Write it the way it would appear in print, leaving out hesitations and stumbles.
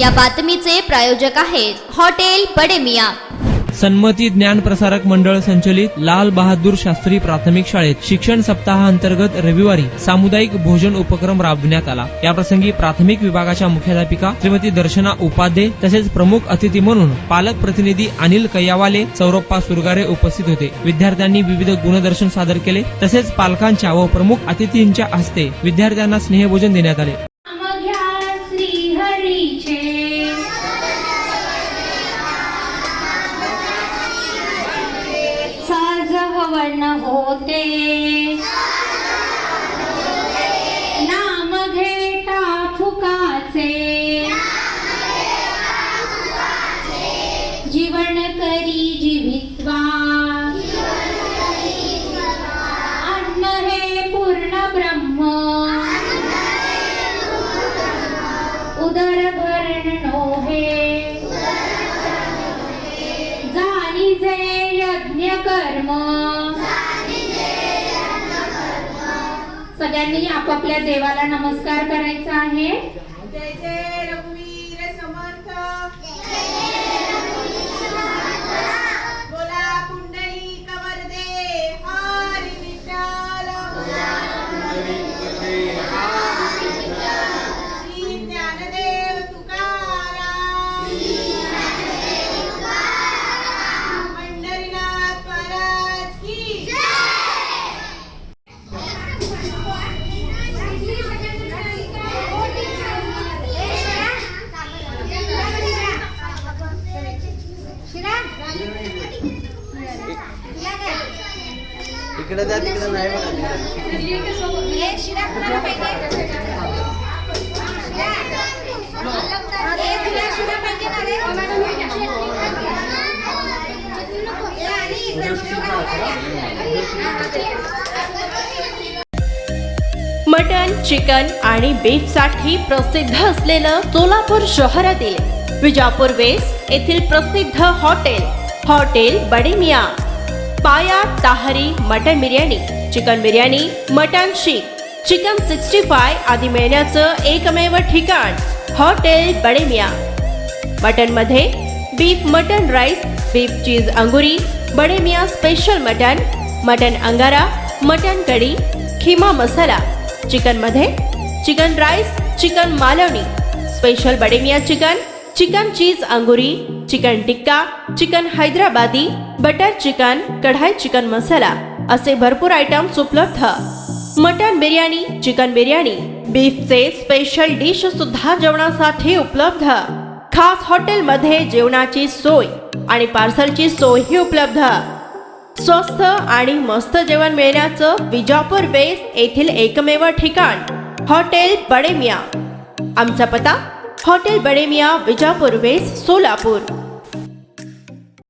या बातमीचे प्रायोजक आहेत हॉटेल बडे मियां। सन्मती ज्ञान प्रसारक मंडळ संचलित लाल बहादूर शास्त्री प्राथमिक शाळेत शिक्षण सप्ताहाअंतर्गत रविवारी सामुदायिक भोजन उपक्रम राबविण्यात आला। याप्रसंगी प्राथमिक विभागाच्या मुख्याध्यापिका श्रीमती दर्शना उपाध्ये तसेच प्रमुख अतिथी म्हणून पालक प्रतिनिधी अनिल कैयावाले, सौरप्पा सुरगारे उपस्थित होते। विद्यार्थ्यांनी विविध गुणदर्शन सादर केले तसेच पालकांच्या व प्रमुख अतिथींच्या हस्ते विद्यार्थ्यांना स्नेहभोजन देण्यात आले। वर्ण होते नाम घेता फुकाचे जीवन करी जीवित्वा अन्न हे पूर्ण ब्रह्म उदर भरण नोहे जानी जे यज्ञ कर्म। सगळ्यांनी आपापल्या देवाला नमस्कार करायचा आहे। जय जय रघुवीर समर्थ, बोला कुंडली कवरदे हरी विठ्ठल, श्री ज्ञानदेव तुकाराम, पंढरीनाथ महाराज की जय। इकडे जा तिकडे नाही बघा मटन, चिकन आणि बीफ साठी प्रसिद्ध असलेलं सोलापूर शहरातील विजापूर वेस्ट येथील प्रसिद्ध hotel Bade Miyan. Paya tahari mutton biryani, chicken biryani, mutton seekh, chicken 65 आदी मिळण्याचं एकमेव ठिकाण हॉटेल बडे मियां। मटन मध्ये beef mutton rice, beef cheese अंगुरी, बडे मियां स्पेशल मटन अंगारा, मटन कढी, खिमा मसाला। चिकन मध्ये chicken rice, chicken Malvani, special Bade Miyan chicken cheese अंगुरी, chicken tikka, chicken Hyderabadi, butter chicken, kadai chicken masala असे भरपूर आयटम्स उपलब्ध। मटन बिर्याणी, चिकन बिर्याणी, बीफचे स्पेशल डिश सुद्धा जेवणासाठी उपलब्ध। खास हॉटेलमध्ये जेवणाची सोय आणि पार्सलची सोयही उपलब्ध। स्वस्त आणि मस्त जेवण मिळण्याचं विजापूर वेस्ट येथील एकमेव ठिकाण हॉटेल बडे मियां। आमचा पत्ता हॉटेल बडे मियां, विजापूर वेस्ट, सोलापूर।